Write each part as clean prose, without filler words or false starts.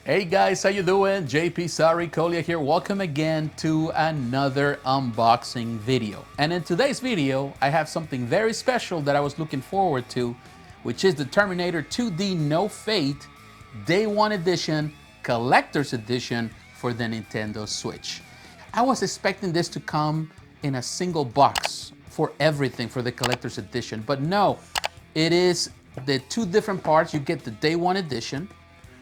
Hey guys, how you doing? jpsarrireviews here. Welcome again to another unboxing video. And in today's video, I have something very special that I was looking forward to, which is the Terminator 2D No Fate Day 1 Edition, Collector's Edition for the Nintendo Switch. I was expecting this to come in a single box for everything for the Collector's Edition, but no, it is the two different parts. You get the Day 1 Edition,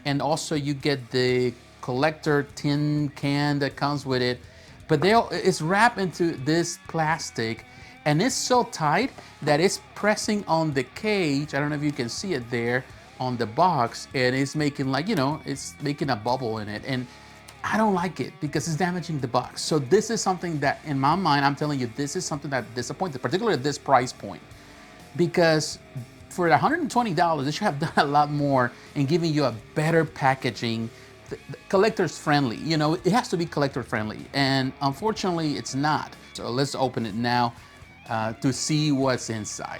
and also you get the collector tin can that comes with it. But it's wrapped into this plastic, and it's so tight that it's pressing on the cage. I don't know if you can see it there on the box, and it's making it's making a bubble in it. And I don't like it because it's damaging the box. So this is something that, in my mind, I'm telling you, this is something that disappointed, particularly at this price point. Because for $120, they should have done a lot more in giving you a better packaging, collector's friendly. You know, it has to be collector friendly, and unfortunately, it's not. So let's open it now to see what's inside.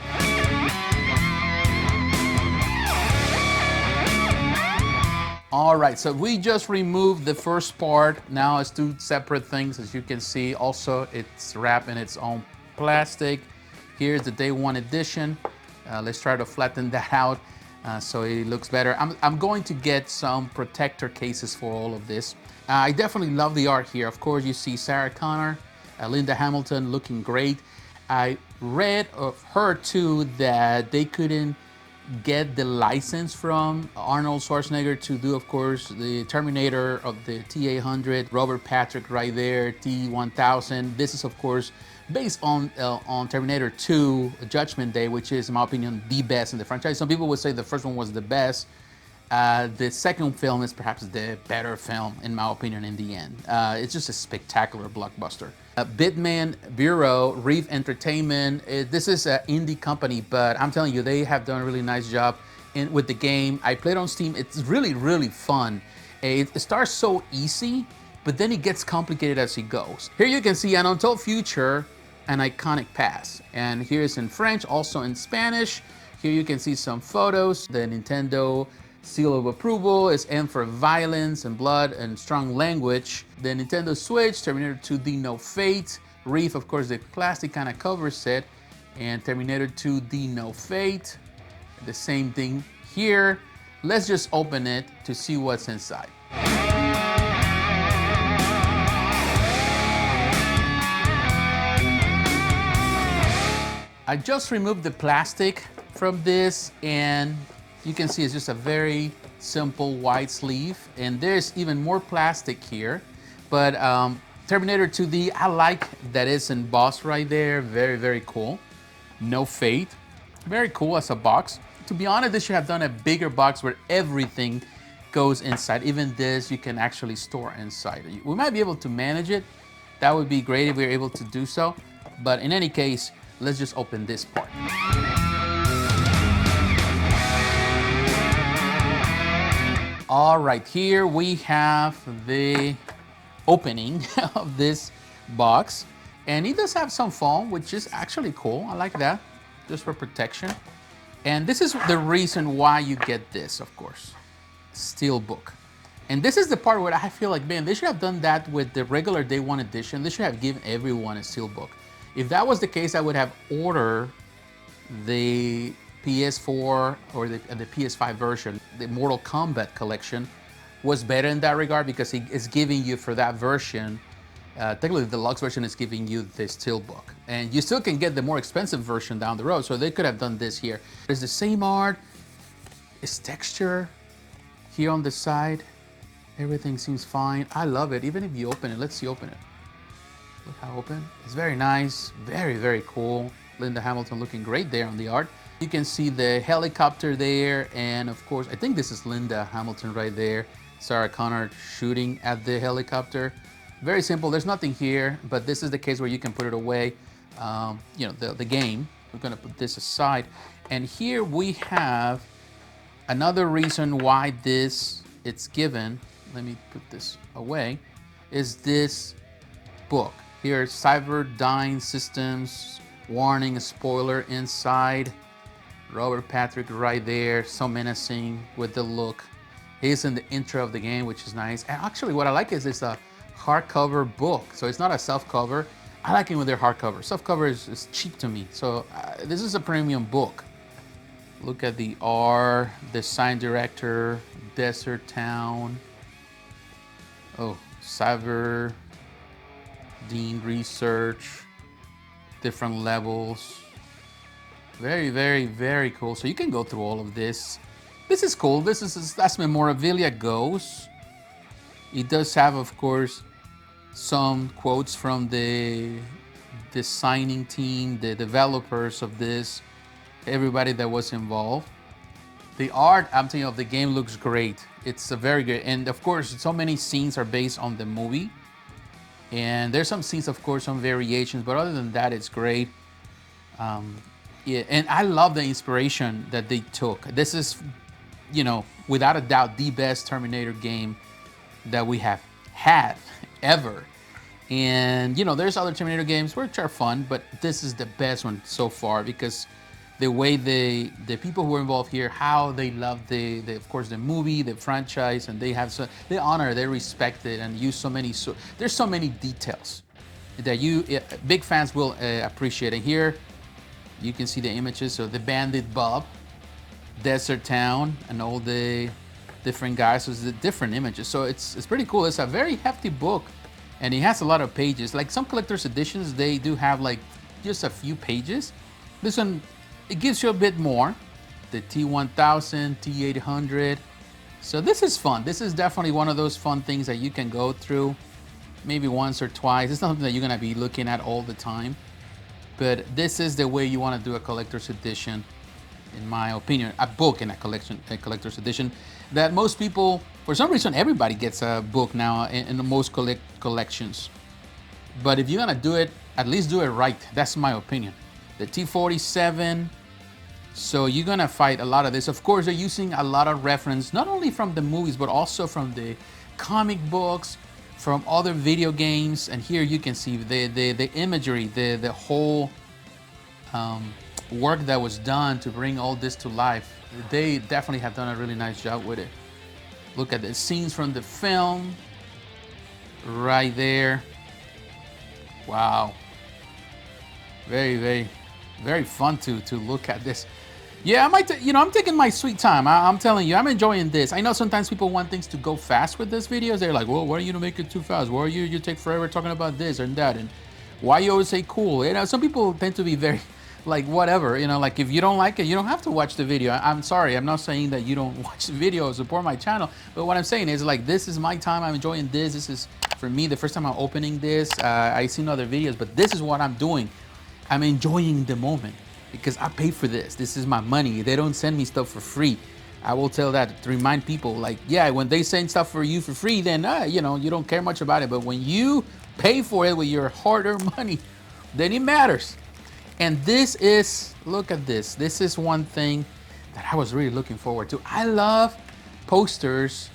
All right, so we just removed the first part. Now it's two separate things, as you can see. Also, it's wrapped in its own plastic. Here's the Day 1 Edition. Let's try to flatten that out so it looks better. I'm going to get some protector cases for all of this. I definitely love the art here. Of course, you see Sarah Connor, Linda Hamilton looking great. I read or heard too that they couldn't get the license from Arnold Schwarzenegger to do, of course, the Terminator of the T-800, Robert Patrick right there, T-1000. This is, of course, based on Terminator 2, Judgment Day, which is, in my opinion, the best in the franchise. Some people would say the first one was the best. The second film is perhaps the better film, in my opinion, in the end. It's just a spectacular blockbuster. Bitman Bureau, Reef Entertainment. This is an indie company, but I'm telling you, they have done a really nice job with the game. I played on Steam. It's really, really fun. It starts so easy, but then it gets complicated as it goes. Here you can see an untold future, an iconic past. And here's in French, also in Spanish. Here you can see some photos. The Nintendo seal of approval is M for violence and blood and strong language. The Nintendo Switch, Terminator 2D No Fate. Reef, of course, the plastic kind of cover set. And Terminator 2D No Fate. The same thing here. Let's just open it to see what's inside. I just removed the plastic from this, and you can see it's just a very simple white sleeve, and there's even more plastic here. But Terminator 2D, I like that it's embossed right there. Very, very cool. No Fate, very cool as a box. To be honest, they should have done a bigger box where everything goes inside. Even this, you can actually store inside. We might be able to manage it. That would be great if we were able to do so. But in any case, let's just open this part. All right, here we have the opening of this box. And it does have some foam, which is actually cool. I like that, just for protection. And this is the reason why you get this, of course. Steelbook. And this is the part where I feel like, man, they should have done that with the regular Day 1 Edition. They should have given everyone a steelbook. If that was the case, I would have ordered the PS4 or the PS5 version. The Mortal Kombat collection was better in that regard because it is giving you, for that version, technically the deluxe version is giving you the steelbook. And you still can get the more expensive version down the road, so they could have done this here. It's the same art, it's texture here on the side. Everything seems fine. I love it, even if you open it. Let's see, open it. Look how open. It's very nice, very, very cool. Linda Hamilton looking great there on the art. You can see the helicopter there, and of course, I think this is Linda Hamilton right there. Sarah Connor shooting at the helicopter. Very simple, there's nothing here, but this is the case where you can put it away. You know, the game. We're gonna put this aside. And here we have another reason why it's given, let me put this away, is this book. Here, Cyberdyne Systems, warning, a spoiler inside. Robert Patrick right there, so menacing with the look. He's in the intro of the game, which is nice. And actually, what I like is it's a hardcover book, so it's not a soft cover. I like it when they're hardcover. Soft cover is cheap to me, so this is a premium book. Look at the R, design director, Desert Town. Oh, cyber, Dean research, different levels. Very, very, very cool. So you can go through all of this. This is cool. This is as memorabilia goes. It does have, of course, some quotes from the designing team, the developers of this, everybody that was involved. The art, I'm telling you, of the game looks great. It's a very good, and of course, so many scenes are based on the movie. And there's some scenes, of course, some variations, but other than that, it's great. Yeah, and I love the inspiration that they took. This is, you know, without a doubt, the best Terminator game that we have had ever. And, you know, there's other Terminator games which are fun, but this is the best one so far because the way the people who were involved here, how they love the of course the movie, the franchise, and they honor, they respect it, and use there's so many details that big fans will appreciate. And here you can see the images of the Bandit Bob, Desert Town, and all the different guys. So it's the different images. So it's pretty cool. It's a very hefty book, and it has a lot of pages. Like some collector's editions, they do have like just a few pages. This one, it gives you a bit more. The T1000, T800. So this is fun. This is definitely one of those fun things that you can go through maybe once or twice. It's not something that you're gonna be looking at all the time, but this is the way you wanna do a collector's edition, in my opinion. A book in a collector's edition that most people, for some reason, everybody gets a book now in most collections. But if you're gonna do it, at least do it right. That's my opinion. The T47, so you're gonna fight a lot of this. Of course, they're using a lot of reference, not only from the movies, but also from the comic books, from other video games. And here you can see the imagery, the whole work that was done to bring all this to life. They definitely have done a really nice job with it. Look at the scenes from the film right there. Wow. Very, very, very fun to look at this. Yeah, I'm taking my sweet time. I'm telling you, I'm enjoying this. I know sometimes people want things to go fast with this videos. They're like, well, why are you to make it too fast? Why are you take forever talking about this and that? And why you always say cool? You know, some people tend to be very, like, whatever, you know, like if you don't like it, you don't have to watch the video. I'm sorry, I'm not saying that you don't watch the video or support my channel, but what I'm saying is, like, this is my time, I'm enjoying this. This is, for me, the first time I'm opening this. I've seen other videos, but this is what I'm doing. I'm enjoying the moment because I pay for this. This is my money. They don't send me stuff for free. I will tell that to remind people, like, yeah, when they send stuff for you for free, then, you know, you don't care much about it. But when you pay for it with your hard-earned money, then it matters. And this is, look at this. This is one thing that I was really looking forward to. I love posters,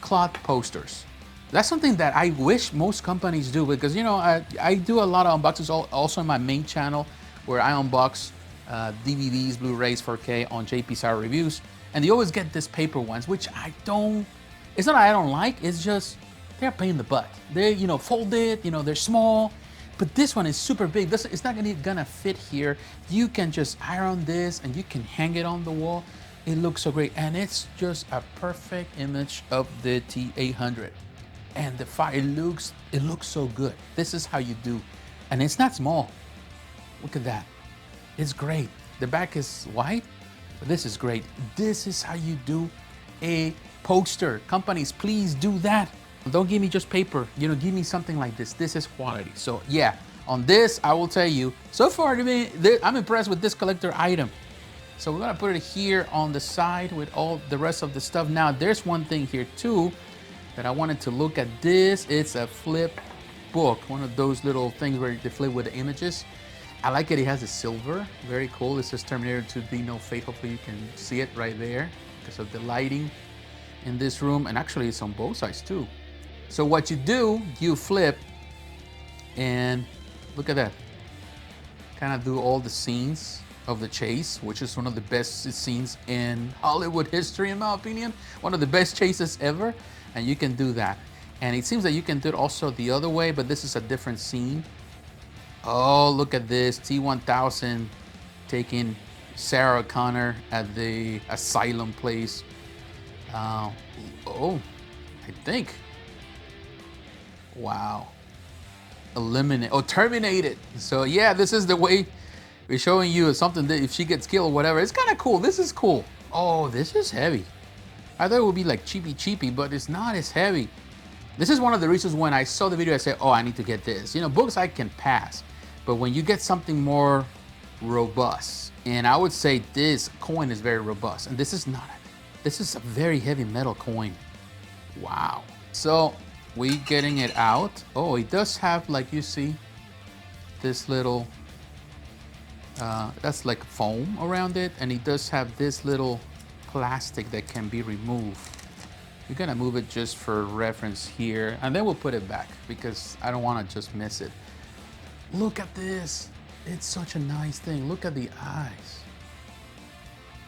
cloth posters. That's something that I wish most companies do because, you know, I do a lot of unboxings also on my main channel where I unbox DVDs, Blu-rays, 4K on jpsarrireviews. And they always get this paper ones, which I don't, it's not that I don't like, it's just, they're a pain in the butt. They're, you know, folded, you know, they're small. But this one is super big. It's not gonna fit here. You can just iron this and you can hang it on the wall. It looks so great. And it's just a perfect image of the T800. And the fire, it looks so good. This is how you do. And it's not small. Look at that. It's great. The back is white, but this is great. This is how you do a poster. Companies, please do that. Don't give me just paper, you know, give me something like this. This is quality. So yeah, on this, I will tell you, so far to me, I'm impressed with this collector item. So we're gonna put it here on the side with all the rest of the stuff. Now, there's one thing here too that I wanted to look at. This, it's a flip book, one of those little things where they flip with the images. I like it, it has a silver, very cool. This is Terminator 2D No Fate. Hopefully you can see it right there because of the lighting in this room. And actually it's on both sides too. So what you do, you flip and look at that. Kind of do all the scenes. of the chase, which is one of the best scenes in Hollywood history, in my opinion. One of the best chases ever, and you can do that. And it seems that you can do it also the other way, but this is a different scene. Oh, look at this, T-1000 taking Sarah Connor at the asylum place. Oh, I think. Wow. Eliminate, terminated. So yeah, this is the way we're showing you something that if she gets killed or whatever, it's kind of cool. This is cool. Oh, this is heavy. I thought it would be like cheapy, but it's not as heavy. This is one of the reasons when I saw the video, I said, oh, I need to get this. You know, books I can pass, but when you get something more robust, and I would say this coin is very robust, and this is not. This is a very heavy metal coin. Wow. So we getting it out. Oh, it does have, like you see, this little, that's like foam around it. And it does have this little plastic that can be removed. We're gonna move it just for reference here. And then we'll put it back because I don't wanna just miss it. Look at this. It's such a nice thing. Look at the eyes.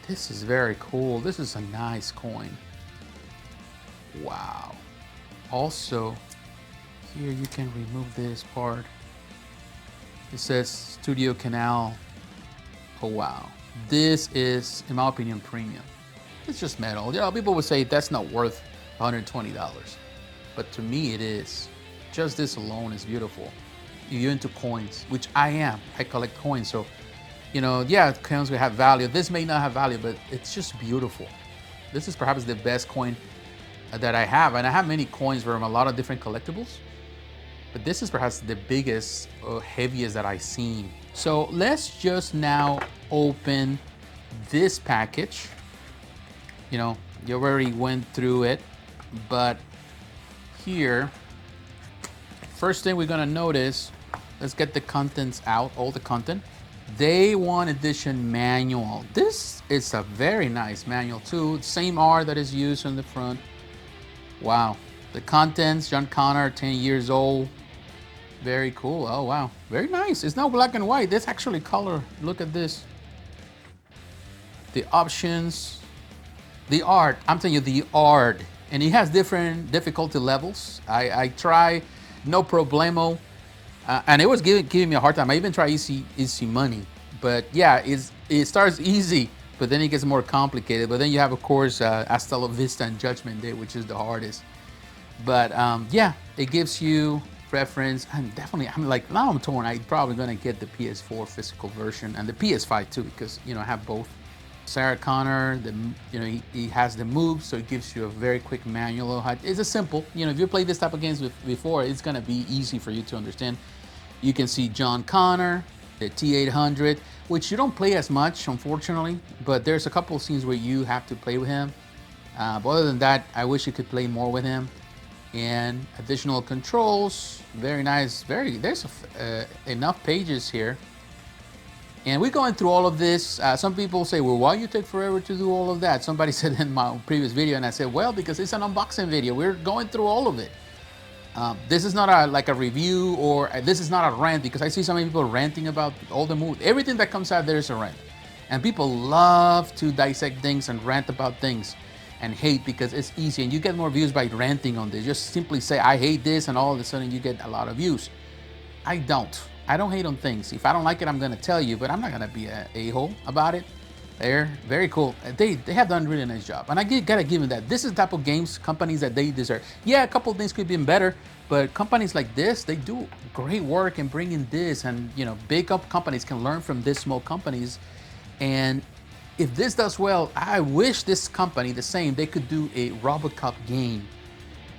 This is very cool. This is a nice coin. Wow. Also, here you can remove this part. It says Studio Canal. Oh wow. This is, in my opinion, premium. It's just metal. You know, people would say that's not worth $120. But to me it is. Just this alone is beautiful. You're into coins, which I am. I collect coins, so you know, yeah, coins will have value. This may not have value, but it's just beautiful. This is perhaps the best coin that I have, and I have many coins from a lot of different collectibles, but this is perhaps the biggest or heaviest that I've seen. So let's just now open this package. You know, you already went through it, but here, first thing we're gonna notice, let's get the contents out, all the content. Day 1 edition manual. This is a very nice manual too. Same art that is used on the front. Wow. The contents, John Connor, 10 years old. Very cool. Oh, wow. Very nice. It's not black and white. This actually color. Look at this. The options. The art. I'm telling you, the art. And it has different difficulty levels. I try no problemo. And it was giving me a hard time. I even try easy money. But yeah, it starts easy, but then it gets more complicated. But then you have, of course, Hasta La Vista and Judgment Day, which is the hardest. But yeah, it gives you reference. And definitely, I'm like, now I'm torn. I'm probably gonna get the PS4 physical version and the PS5 too, because you know I have both. Sarah Connor, you know, he has the moves, so it gives you a very quick manual. It's a simple, you know, if you played this type of games before, it's gonna be easy for you to understand. You can see John Connor, the T-800, which you don't play as much, unfortunately, but there's a couple of scenes where you have to play with him. But other than that, I wish you could play more with him. And additional controls, very nice. There's enough pages here. And we're going through all of this. Some people say, well, why you take forever to do all of that? Somebody said in my previous video, and I said, well, because it's an unboxing video. We're going through all of it. This is not like a review, or this is not a rant, because I see so many people ranting about all the movies. Everything that comes out there is a rant. And people love to dissect things and rant about things and hate because it's easy. And you get more views by ranting on this. Just simply say, I hate this, and all of a sudden you get a lot of views. I don't hate on things. If I don't like it, I'm gonna tell you, but I'm not gonna be an a-hole about it. They're very cool. They have done a really nice job. And I gotta give them that. This is the type of games companies that they deserve. Yeah, a couple of things could be better, but companies like this, they do great work in bringing this, and you know, big up companies can learn from these small companies. And if this does well, I wish this company, the same, they could do a RoboCop game,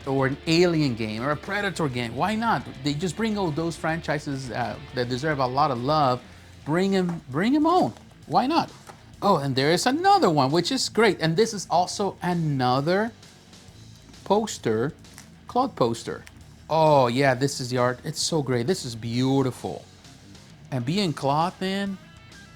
or an Alien game, or a Predator game. Why not? They just bring all those franchises that deserve a lot of love, bring them on. Why not? Oh, and there is another one, which is great. And this is also another poster, cloth poster. Oh yeah, this is the art. It's so great. This is beautiful. And being cloth, man,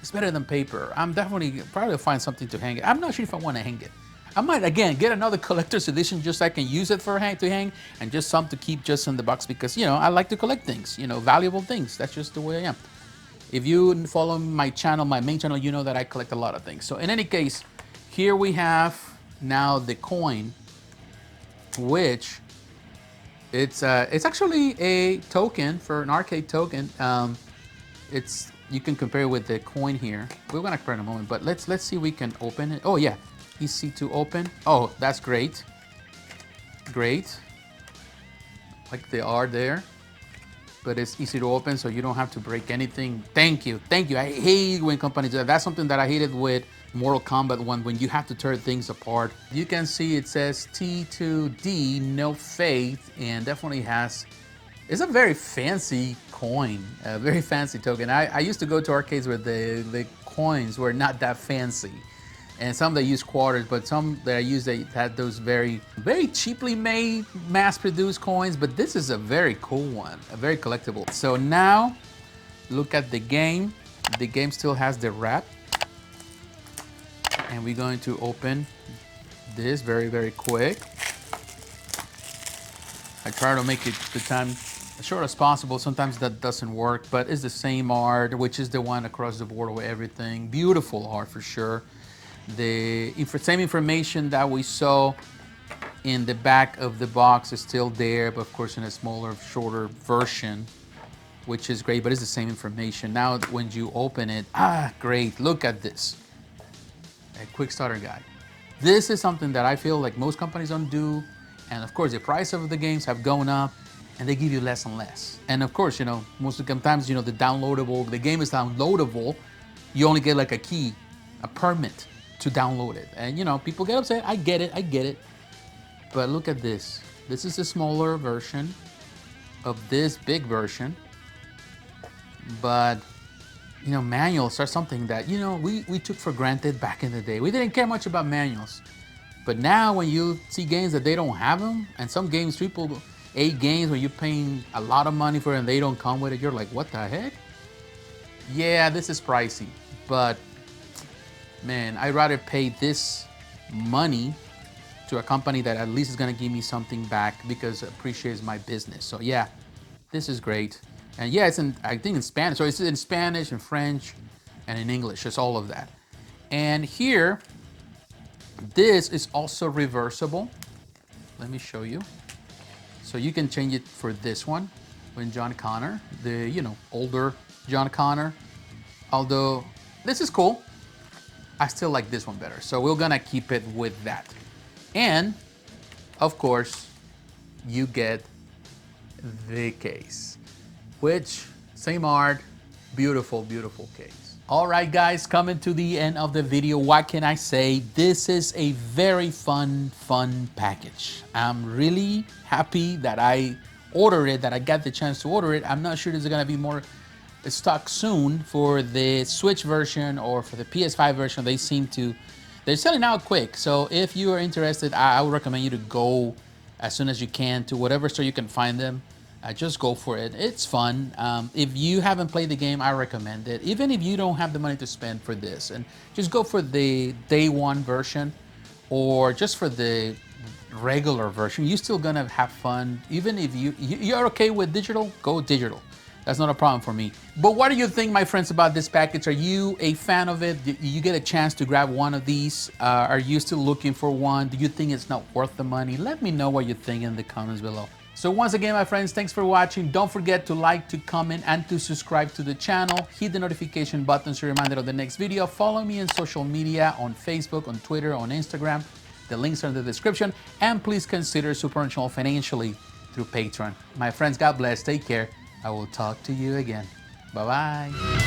it's better than paper. I'm definitely probably find something to hang it. I'm not sure if I want to hang it. I might, again, get another collector's edition just so I can use it for to hang, and just some to keep just in the box because, you know, I like to collect things, you know, valuable things. That's just the way I am. If you follow my channel, my main channel, you know that I collect a lot of things. So in any case, here we have now the coin, which it's actually a token for an arcade token. You can compare it with the coin here. We're gonna compare in a moment, but let's see if we can open it. Oh yeah, easy to open. Oh, that's great. Great. Like they are there. But it's easy to open, so you don't have to break anything. Thank you, thank you. I hate when companies do that. That's something that I hated with Mortal Kombat 1, when you have to tear things apart. You can see it says T2D, no faith, and definitely has, it's a very fancy coin, a very fancy token. I used to go to arcades where the coins were not that fancy. And some that use quarters, but some that I use, they had those very, very cheaply made, mass-produced coins. But this is a very cool one, a very collectible. So now, look at the game. The game still has the wrap. And we're going to open this very, very quick. I try to make it the time as short as possible. Sometimes that doesn't work, but it's the same art, which is the one across the board with everything. Beautiful art for sure. The same information that we saw in the back of the box is still there, but of course in a smaller, shorter version, which is great, but it's the same information. Now when you open it, great, look at this. A quick starter guide. This is something that I feel like most companies don't do, and of course the price of the games have gone up, and they give you less and less. And of course, you know, most of the times, you know, the game is downloadable, you only get like a key, a permit to download it. And you know, people get upset. I get it. But look at this. This is a smaller version of this big version. But you know, manuals are something that, you know, we took for granted back in the day. We didn't care much about manuals. But now when you see games that they don't have them, and some games, AAA games where you're paying a lot of money for it and they don't come with it, you're like, what the heck? Yeah, this is pricey, but man, I'd rather pay this money to a company that at least is gonna give me something back because it appreciates my business. So yeah, this is great. And yeah, it's I think in Spanish. So it's in Spanish and French and in English. It's all of that. And here, this is also reversible. Let me show you. So you can change it for this one when John Connor, the, you know, older John Connor. Although this is cool, I still like this one better. So we're gonna keep it with that. And of course, you get the case, which same art, beautiful, beautiful case. All right, guys, coming to the end of the video. What can I say? This is a very fun package. I'm really happy that I ordered it, that I got the chance to order it. I'm not sure there's gonna be more stock soon for the Switch version or for the PS5 version. They're selling out quick. So if you are interested, I would recommend you to go as soon as you can to whatever store you can find them. Just go for it. It's fun. If you haven't played the game, I recommend it. Even if you don't have the money to spend for this, and just go for the day one version or just for the regular version. You're still gonna have fun. Even if you're okay with digital, go digital. That's not a problem for me. But what do you think, my friends, about this package? Are you a fan of it? Did you get a chance to grab one of these? Are you still looking for one? Do you think it's not worth the money? Let me know what you think in the comments below. So once again, my friends, thanks for watching. Don't forget to like, to comment, and to subscribe to the channel. Hit the notification button so you're reminded of the next video. Follow me on social media, on Facebook, on Twitter, on Instagram. The links are in the description. And please consider supporting the channel financially through Patreon. My friends, God bless. Take care. I will talk to you again. Bye-bye.